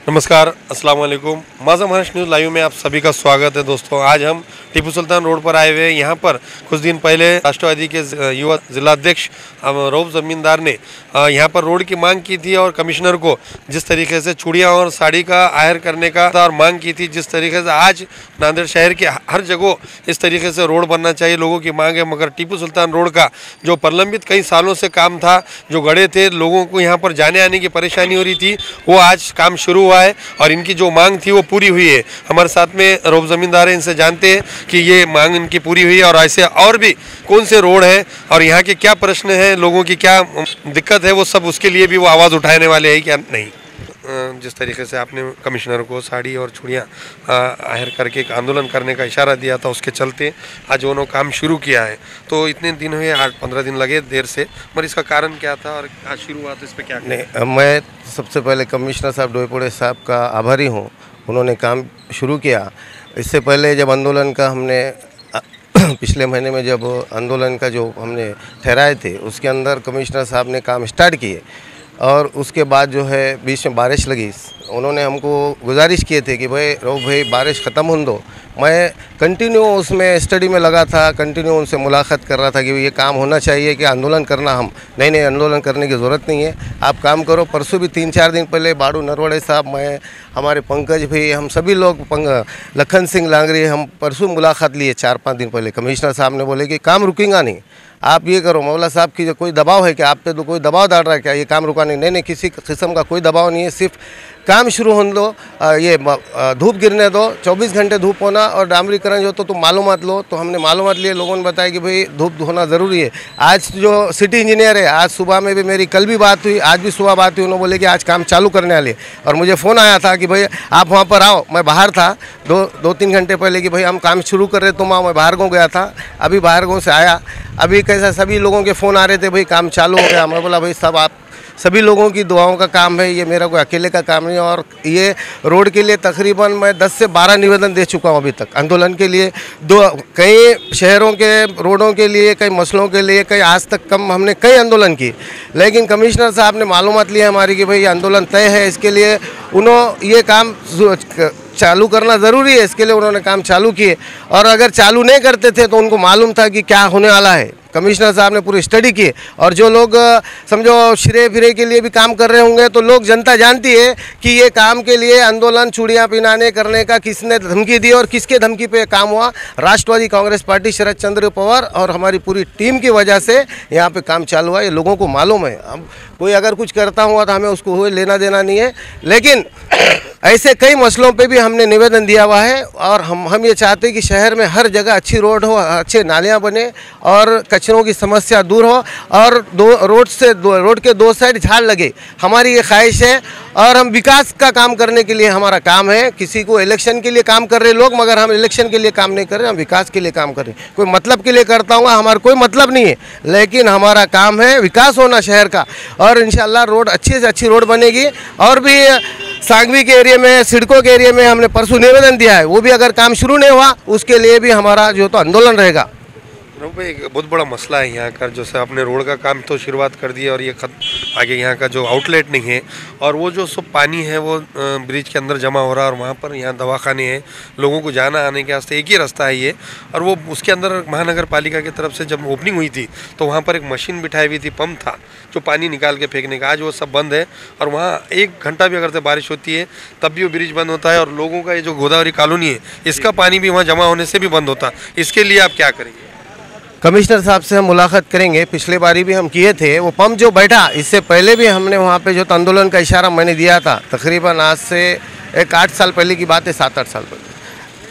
नमस्कार, अस्सलाम वालेकुम। माझा महाराष्ट्र न्यूज़ लाइव में आप सभी का स्वागत है। दोस्तों, आज हम टीपू सुल्तान रोड पर आए हुए हैं। यहाँ पर कुछ दिन पहले राष्ट्रवादी के युवा जिलाध्यक्ष रऊफ जमींदार ने यहाँ पर रोड की मांग की थी और कमिश्नर को जिस तरीके से चूड़ियाँ और साड़ी का आहर करने का और मांग की थी, जिस तरीके से आज नांदेड़ शहर के हर जगह इस तरीके से रोड बनना चाहिए, लोगों की मांग है। मगर टीपू सुल्तान रोड का जो प्रलंबित कई सालों से काम था, जो गड़े थे, लोगों को यहाँ पर जाने आने की परेशानी हो रही थी, वो आज काम शुरू हुआ है और इनकी जो मांग थी वो पूरी हुई है। हमारे साथ में रऊफ जमींदार है, इनसे जानते हैं कि ये मांग इनकी पूरी हुई है और ऐसे और भी कौन से रोड हैं और यहाँ के क्या प्रश्न हैं, लोगों की क्या दिक्कत है, वो सब उसके लिए भी वो आवाज़ उठाने वाले हैं क्या नहीं। जिस तरीके से आपने कमिश्नर को साड़ी और चूड़ियाँ आहर करके एक आंदोलन करने का इशारा दिया था, उसके चलते आज उन्होंने काम शुरू किया है। तो इतने दिन हुए, 8-15 दिन लगे देर से, पर इसका कारण क्या था और आज शुरुआत इस पर क्या नहीं, मैं सबसे पहले कमिश्नर साहब डोईपोड़े साहब का आभारी हूँ। उन्होंने काम शुरू किया। इससे पहले जब आंदोलन का हमने पिछले महीने में जब आंदोलन का जो हमने ठहराए थे, उसके अंदर कमिश्नर साहब ने काम स्टार्ट किए और उसके बाद जो है बीच में बारिश लगी। उन्होंने हमको गुजारिश किए थे कि भाई रऊफ भाई बारिश ख़त्म हो दो। मैं कंटिन्यू उसमें स्टडी में लगा था, कंटिन्यू उनसे मुलाकात कर रहा था कि ये काम होना चाहिए, कि आंदोलन करना हम नहीं आंदोलन करने की ज़रूरत नहीं है, आप काम करो। परसों भी 3-4 दिन पहले बाड़ू नरवड़े साहब, मैं, हमारे पंकज भाई, हम सभी लोग, लखन सिंह लांगरी, हम परसों मुलाकात लिए 4-5 दिन पहले। कमिश्नर साहब ने बोले कि काम रुकेगा नहीं, आप ये करो। मौला साहब की जो कोई दबाव है क्या, आप पे तो कोई दबाव डाल रहा है क्या, ये काम रुकाने? नहीं, किसी किस्म का कोई दबाव नहीं है, सिर्फ काम शुरू होने दो, ये धूप गिरने दो, 24 घंटे धूप होना और डामरीकरण जो तो मालूमात लो। तो हमने मालूमात लिए, लोगों ने बताया कि भाई धूप होना ज़रूरी है। आज जो सिटी इंजीनियर है, आज सुबह में भी मेरी कल भी बात हुई, आज भी सुबह बात हुई, उन्होंने बोले कि आज काम चालू करने वाले। और मुझे फ़ोन आया था कि भाई आप वहाँ पर आओ। मैं बाहर था 2-3 घंटे पहले कि भाई हम काम शुरू कर रहे, तुम आओ। मैं बाहर गाँव गया था, अभी बाहर गाँव से आया। अभी कैसा सभी लोगों के फ़ोन आ रहे थे, भाई काम चालू हो गया। मैं बोला भाई सब आप सभी लोगों की दुआओं का काम है, ये मेरा कोई अकेले का काम नहीं। और ये रोड के लिए तकरीबन मैं 10 से 12 निवेदन दे चुका हूँ अभी तक आंदोलन के लिए। कई शहरों के रोडों के लिए, कई मसलों के लिए, कई आज तक कम हमने कई आंदोलन की, लेकिन कमिश्नर साहब ने मालूमात ली हमारी कि भाई आंदोलन तय है, इसके लिए उन्होंने ये काम चालू करना ज़रूरी है, इसके लिए उन्होंने काम चालू किए। और अगर चालू नहीं करते थे तो उनको मालूम था कि क्या होने वाला है। कमिश्नर साहब ने पूरी स्टडी की और जो लोग समझो शिरे फिरे के लिए भी काम कर रहे होंगे, तो लोग जनता जानती है कि ये काम के लिए आंदोलन चूड़ियाँ पिनाने करने का किसने धमकी दी और किसके धमकी पे काम हुआ। राष्ट्रवादी कांग्रेस पार्टी, शरद चंद्र पवार और हमारी पूरी टीम की वजह से यहाँ पे काम चालू हुआ। ये लोगों को मालूम है। अब कोई अगर कुछ करता हुआ तो हमें उसको कोई लेना देना नहीं है, लेकिन ऐसे कई मसलों पे भी हमने निवेदन दिया हुआ है। और हम ये चाहते हैं कि शहर में हर जगह अच्छी रोड हो, अच्छे नालियाँ बने और कचरों की समस्या दूर हो और रोड के 2 साइड झाड़ लगे। हमारी ये ख्वाहिश है और हम विकास का काम करने के लिए हमारा काम है। किसी को इलेक्शन के लिए काम कर रहे लोग, मगर हम इलेक्शन के लिए काम नहीं कर रहे, हम विकास के लिए काम कर रहे हैं। कोई मतलब के लिए करता हूँ, हमारा कोई मतलब नहीं है, लेकिन हमारा काम है विकास होना शहर का। और इंशाल्लाह रोड अच्छी से अच्छी रोड बनेगी। और भी सांगवी के एरिया में, सिडको के एरिया में हमने परसों निवेदन दिया है, वो भी अगर काम शुरू नहीं हुआ उसके लिए भी हमारा जो तो आंदोलन रहेगा। एक बहुत बड़ा मसला है यहाँ का, जैसे आपने रोड का काम तो शुरुआत कर दी और ये आगे यहाँ का जो आउटलेट नहीं है और वो जो सब पानी है वो ब्रिज के अंदर जमा हो रहा है और वहाँ पर यहाँ दवाखाने हैं, लोगों को जाना आने के वास्ते एक ही रास्ता है ये। और वो उसके अंदर महानगर पालिका की तरफ से जब ओपनिंग हुई थी तो वहाँ पर एक मशीन बिठाई हुई थी, पंप था जो पानी निकाल के फेंकने का, आज वो सब बंद है। और वहाँ 1 घंटा भी अगर से बारिश होती है तब भी वो ब्रिज बंद होता है और लोगों का ये जो गोदावरी कॉलोनी है इसका पानी भी वहाँ जमा होने से भी बंद होता है। इसके लिए आप क्या करेंगे? कमिश्नर साहब से हम मुलाकात करेंगे। पिछले बारी भी हम किए थे, वो पंप जो बैठा, इससे पहले भी हमने वहाँ पे जो आंदोलन का इशारा मैंने दिया था, तकरीबन आज से एक 8 साल पहले की बात है, 7-8 साल पहले।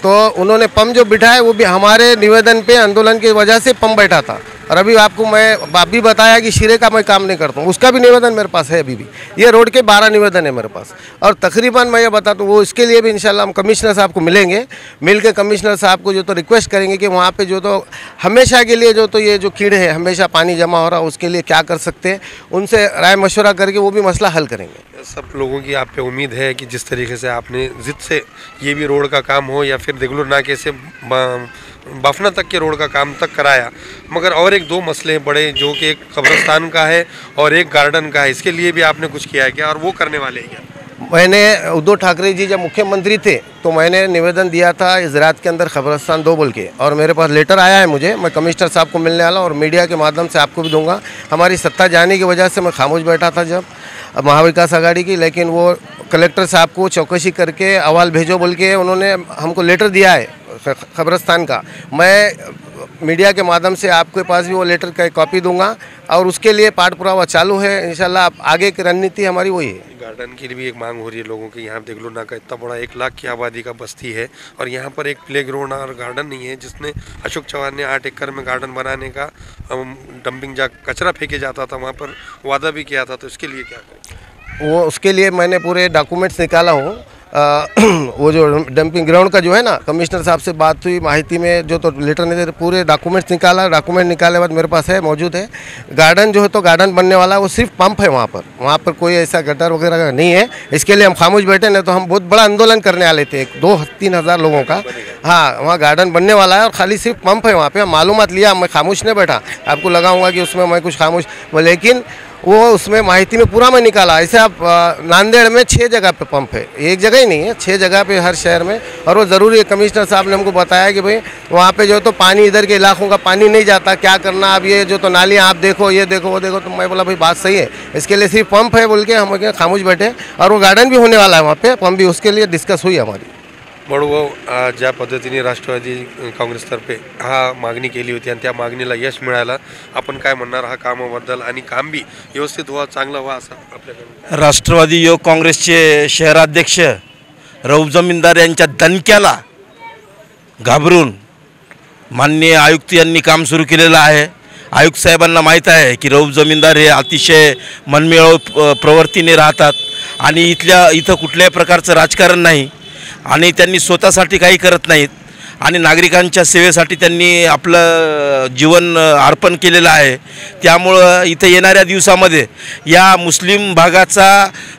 तो उन्होंने पंप जो बिठाया वो भी हमारे निवेदन पे, आंदोलन की वजह से पंप बैठा था। और अभी आपको मैं भी बताया कि शिरे का मैं काम नहीं करता हूँ, उसका भी निवेदन मेरे पास है अभी भी। ये रोड के 12 निवेदन है मेरे पास। और तकरीबन मैं ये बताता हूँ, वो इसके लिए भी इंशाल्लाह हम कमिश्नर साहब को मिलेंगे, मिल के कमिश्नर साहब को जो तो रिक्वेस्ट करेंगे कि वहाँ पे जो तो हमेशा के लिए जो तो ये जो कीड़े हैं, हमेशा पानी जमा हो रहा है, उसके लिए क्या कर सकते हैं, उनसे राय मशवरा करके वो भी मसला हल करेंगे। सब लोगों की आप पे उम्मीद है कि जिस तरीके से आपने जिद से ये भी रोड का काम हो या फिर देगलूर नाके से बाफना तक के रोड का काम तक कराया, मगर और 1-2 मसले हैं बड़े, जो कि एक कब्रिस्तान का है और एक गार्डन का है, इसके लिए भी आपने कुछ किया है क्या और वो करने वाले हैं क्या? मैंने उद्धव ठाकरे जी जब मुख्यमंत्री थे तो मैंने निवेदन दिया था इस रात के अंदर खबरस्तान 2 बोल के, और मेरे पास लेटर आया है मुझे, मैं कमिश्नर साहब को मिलने वाला और मीडिया के माध्यम से आपको भी दूंगा। हमारी सत्ता जाने की वजह से मैं खामोश बैठा था जब महाविकास आघाड़ी की, लेकिन वो कलेक्टर साहब को चौकसी करके अहवाल भेजो बोल के उन्होंने हमको लेटर दिया है खबरस्तान का। मैं मीडिया के माध्यम से आपके पास भी वो लेटर का कॉपी दूंगा और उसके लिए पाठ पुरावा चालू है। इंशाल्लाह आगे की रणनीति हमारी वही है। गार्डन की भी एक मांग हो रही है लोगों की। यहाँ देख लो ना का इतना बड़ा 1 लाख की आबादी का बस्ती है और यहाँ पर एक प्ले ग्राउंड और गार्डन नहीं है, जिसने अशोक चौहान ने 8 एकड़ में गार्डन बनाने का डंपिंग जा कचरा फेंके जाता था वहाँ पर वादा भी किया था, तो इसके लिए क्या करें? वो उसके लिए मैंने पूरे डॉक्यूमेंट्स निकाला हूँ। वो जो डंपिंग ग्राउंड का जो है ना, कमिश्नर साहब से बात हुई, माहिती में जो तो लेटर नहीं दे, पूरे डॉक्यूमेंट्स निकाला। डॉक्यूमेंट निकाले बाद मेरे पास है, मौजूद है। गार्डन जो है तो गार्डन बनने वाला है, वो सिर्फ पंप है वहाँ पर कोई ऐसा गटर वगैरह नहीं है। इसके लिए हम खामोश बैठे, नहीं तो हम बहुत बड़ा आंदोलन करने वाले थे 2-3 हज़ार लोगों का। हाँ, वहाँ गार्डन बनने वाला है और खाली सिर्फ पंप है वहाँ पर। मालूमात लिया, मैं खामोश नहीं बैठा, आपको लगाऊंगा कि उसमें मैं कुछ खामोश, लेकिन वो उसमें माहिती में पूरा मैं निकाला। ऐसे आप नांदेड़ में 6 जगह पे पंप है, एक जगह ही नहीं है, 6 जगह पे हर शहर में, और वो ज़रूरी है। कमिश्नर साहब ने हमको बताया कि भाई वहाँ पे जो तो पानी, इधर के इलाकों का पानी नहीं जाता, क्या करना अब, ये जो तो नालियाँ आप देखो, ये देखो, वो देखो। तो मैं बोला भाई बात सही है, इसके लिए सिर्फ पंप है बोल के हम खामोश बैठे। और वो गार्डन भी होने वाला है वहाँ पे, पंप भी, उसके लिए डिस्कस हुई हमारी। बरोबर ज्या पद्धतीने राष्ट्रवादी काँग्रेसतर्फे हा मागणी केली होती आणि त्या मागणीला यश मिळालं, आपण काय म्हणणार हा कामाबद्दल? आणि काम बी व्यवस्थित व्हा, चांगलं व्हा असं आपल्याकडे? राष्ट्रवादी युवक काँग्रेसचे शहराध्यक्ष रऊफ जमीनदार यांच्या दणक्याला घाबरून माननीय आयुक्त यांनी काम सुरू केलेलं आहे। आयुक्त साहेबांना माहीत आहे की रऊफ जमीनदार हे अतिशय मनमिळावू प्रवृत्तीने राहतात आणि इथं कुठल्याही प्रकारचं राजकारण नाही आणि त्यांनी स्वतःसाठी काही करत नाहीत आणि नागरिकांच्या सेवेसाठी त्यांनी आपलं जीवन अर्पण केलेलं आहे। त्यामुळं इथं येणाऱ्या दिवसामध्ये या मुस्लिम भागाचा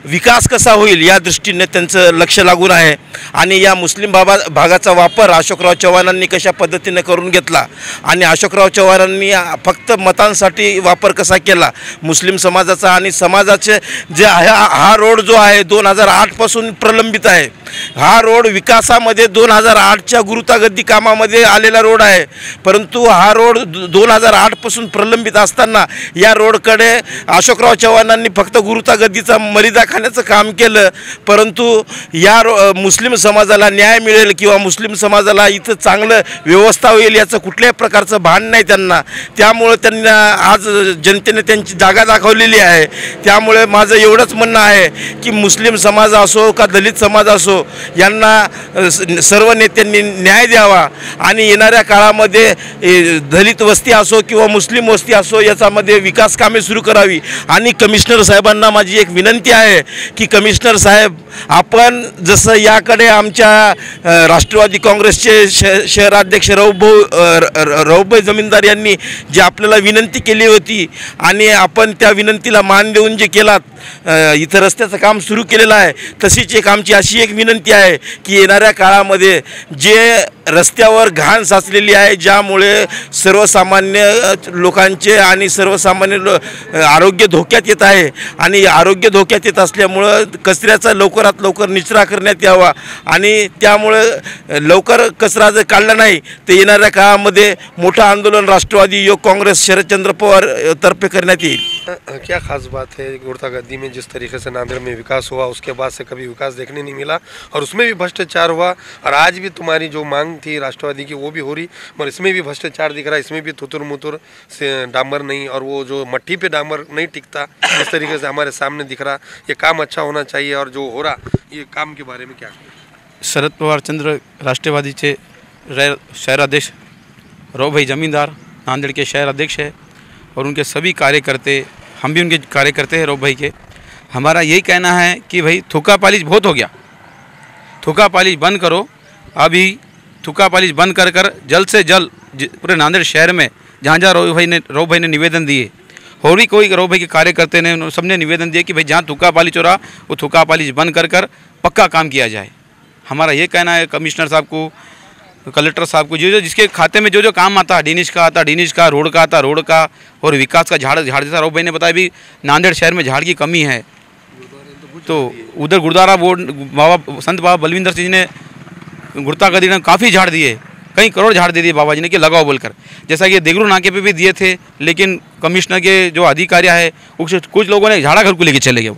विकास कसा होईल या दृष्टीने त्यांचं लक्ष लागून आहे आणि या मुस्लिम भागाचा वापर अशोकराव चव्हाणांनी कशा पद्धतीने करून घेतला आणि अशोकराव चव्हाणांनी फक्त मतांसाठी वापर कसा केला मुस्लिम समाजाचा आणि समाजाचे जे हा रोड जो आहे 2008 पासून प्रलंबित आहे। हा रोड विकासामध्ये 2008च्या गुरुतागद्दी कामामध्ये आलेला रोड आहे, परंतु हा रोड 2008 पासून प्रलंबित असताना या रोडकडे अशोकराव चव्हाणांनी फक्त गुरुतागद्दीचा मर्यादा खाण्याचं काम केलं, परंतु या मुस्लिम समाजाला न्याय मिळेल किंवा मुस्लिम समाजाला इथं चांगलं व्यवस्था होईल याचं कुठल्याही प्रकारचं भान नाही त्यांना। त्यामुळे त्यांना आज जनतेने त्यांची जागा दाखवलेली आहे। त्यामुळे माझं एवढंच म्हणणं आहे की मुस्लिम समाज असो का दलित समाज असो यांना सर्व नेत्यांनी न्याय द्यावा आणि येणाऱ्या काळामध्ये दलित वस्ती असो किंवा मुस्लिम वस्ती असो याच्यामध्ये विकास कामे सुरू करावी। आणि कमिशनर साहेबांना माझी एक विनंती आहे की कमिशनर साहेब, आपण जसं याकडे आमच्या राष्ट्रवादी काँग्रेसचे शहराध्यक्ष रऊफभाई जमीनदार यांनी जे आपल्याला विनंती केली होती आणि आपण त्या विनंतीला मान देऊन जे केलात, इथं रस्त्याचं काम सुरू केलेलं आहे, तशीच एक आमची अशी एक विनंती आहे की येणाऱ्या काळामध्ये जे रस्त्यावर घाण साचलेली आहे, ज्यामुळे सर्वसामान्य लोकांचे आणि सर्वसामान्य आरोग्य धोक्यात येत आहे आणि आरोग्य धोक्यात येत असल्यामुळं कचऱ्याचा लवकरात लवकर निचरा करण्यात यावा आणि त्यामुळे लवकर कचरा जर काढला नाही तर येणाऱ्या काळामध्ये मोठं आंदोलन राष्ट्रवादी युवक काँग्रेस शरदचंद्र पवार तर्फे करण्यात येईल। क्या खास बात है गुरुतागद्दी में जिस तरीके से नांदेड़ में विकास हुआ, उसके बाद से कभी विकास देखने नहीं मिला और उसमें भी भ्रष्टाचार हुआ, और आज भी तुम्हारी जो मांग थी राष्ट्रवादी की वो भी हो रही, मगर इसमें भी भ्रष्टाचार दिख रहा है, इसमें भी थुतुर मुतुर से डामर नहीं, और वो जो मट्टी पे डामर नहीं टिकता, इस तरीके से हमारे सामने दिख रहा। ये काम अच्छा होना चाहिए और जो हो रहा ये काम के बारे में क्या? शरद पवार चंद्र राष्ट्रवादी के शहराध्यक्ष रऊफभाई जमींदार नांदेड़ के शहर अध्यक्ष है और उनके सभी कार्यकर्ते, हम भी उनके कार्यकर्ते हैं रऊफ भाई के। हमारा यही कहना है कि भाई थूका पालिश बहुत हो गया, थूका पालिश बंद करो। अभी थूका पालिश बंद कर जल्द से जल्द पूरे नांदेड़ शहर में जहाँ जहाँ रऊफ भाई ने निवेदन दिए, और भी कोई रऊफ भाई के कार्यकर्ते ने सबने निवेदन दिए कि भाई जहाँ थूका पालिश हो रहा वो थूका पालिश बंद कर पक्का काम किया जाए। हमारा ये कहना है कमिश्नर साहब को, कलेक्टर साहब को, जो जिसके खाते में जो काम आता, डीनिश का आता, डीनिश का, रोड का आता, रोड का, और विकास का झाड़ जैसा रऊफ भाई ने बताया भी नांदेड़ शहर में झाड़ की कमी है, तो उधर गुरुद्वारा बोर्ड बाबा संत बाबा बलविंदर सिंह जी ने गुरुता ने काफ़ी झाड़ दिए, कई करोड़ झाड़ दे दिए बाबा जी ने कि लगाओ बोलकर। जैसा कि देगलू नाके पे भी दिए थे, लेकिन कमिश्नर के जो अधिकारी है कुछ लोगों ने झाड़ा घर को लेके चले गए,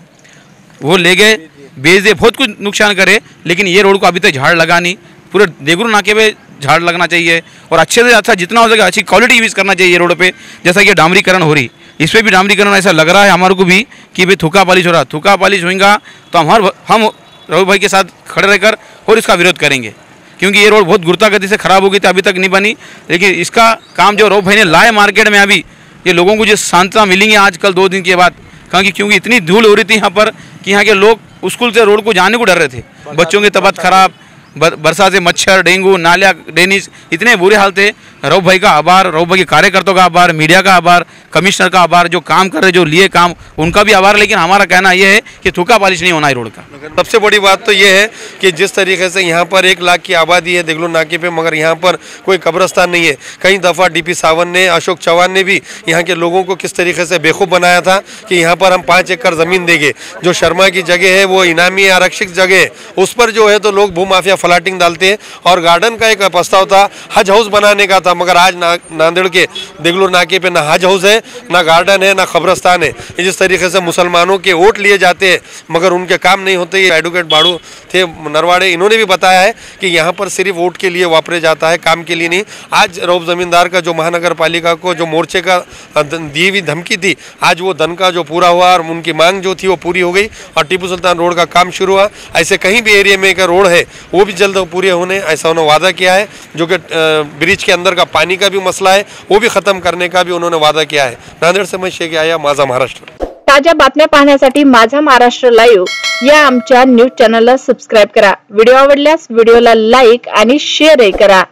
वो ले गए, बेच दे, बहुत कुछ नुकसान करे, लेकिन ये रोड को अभी तक झाड़ लगा नहीं। पूरे देगलू नाके पे झाड़ लगना चाहिए और अच्छे से अच्छा जितना हो सके अच्छी क्वालिटी यूज़ करना चाहिए रोड पे। जैसा कि डामरीकरण हो रही, इस पर भी डामरीकरण ऐसा लग रहा है हमारे को भी कि भाई थूका पॉलिश हो रहा, थूका पॉलिश होगा तो हम रघु भाई के साथ खड़े रहकर और इसका विरोध करेंगे, क्योंकि ये रोड बहुत गुरुतागति से ख़राब हो गई थी, अभी तक नहीं बनी। लेकिन इसका काम जो रघु भाई ने लाए मार्केट में, अभी ये लोगों को जो शांतता मिलेंगी आजकल 2 दिन के बाद, क्योंकि इतनी धूल हो रही थी यहाँ पर कि यहाँ के लोग स्कूल से रोड को जाने को डर रहे थे, बच्चों की तबीयत खराब, बरसात से मच्छर, डेंगू, नालिया, डेनिस, इतने बुरे हाल थे। रघु भाई का आभार, रघु भाई के कार्यकर्ताओं का आभार, मीडिया का आभार, कमिश्नर का आभार, जो काम कर रहे, जो लिए काम, उनका भी आभार। लेकिन हमारा कहना यह है कि थूका पॉलिश नहीं होना है रोड का। सबसे बड़ी बात तो ये है कि जिस तरीके से यहाँ पर 1 लाख की आबादी है देगलू नाके पे, मगर यहाँ पर कोई कब्रस्तान नहीं है। कई दफ़ा डीपी सावन ने, अशोक चौहान ने भी यहाँ के लोगों को किस तरीके से बेवकूफ़ बनाया था कि यहाँ पर हम 5 एकड़ ज़मीन देंगे, जो शर्मा की जगह है वो इनामी आरक्षित जगह है, उस पर जो है तो लोग भूमाफिया फ्लैटिंग डालते हैं। और गार्डन का एक प्रस्ताव था हज हाउस बनाने का था, मगर आज नांदेड़ के देगलू नाके पे ना हज हाउस है, ना गार्डन है, ना कब्रस्तान है। जिस तरीके से मुसलमानों के वोट लिए जाते हैं मगर उनके काम नहीं होते। ये एडवोकेट बाड़ू थे नरवाड़े, इन्होंने भी बताया है कि यहाँ पर सिर्फ वोट के लिए वापरे जाता है, काम के लिए नहीं। आज रऊफ जमींदार का जो महानगर पालिका को जो मोर्चे का दी हुई धमकी थी, आज वो धन का जो पूरा हुआ और उनकी मांग जो थी वो पूरी हो गई और टीपू सुल्तान रोड का काम शुरू हुआ। ऐसे कहीं भी एरिया में एक रोड है वो भी जल्द पूरे होने ऐसा उन्होंने वादा किया है। जो कि ब्रिज के अंदर का पानी का भी मसला है वो भी खत्म करने का भी उन्होंने वादा किया है। नांदेड़ से मैं शेख आया, माझा महाराष्ट्र। ताज्या बातम्या पाहण्यासाठी माझा महाराष्ट्र लाईव्ह या आमच्या न्यूज चॅनलला सबस्क्राईब करा। व्हिडिओ आवडल्यास व्हिडिओला लाईक आणि शेअरही करा।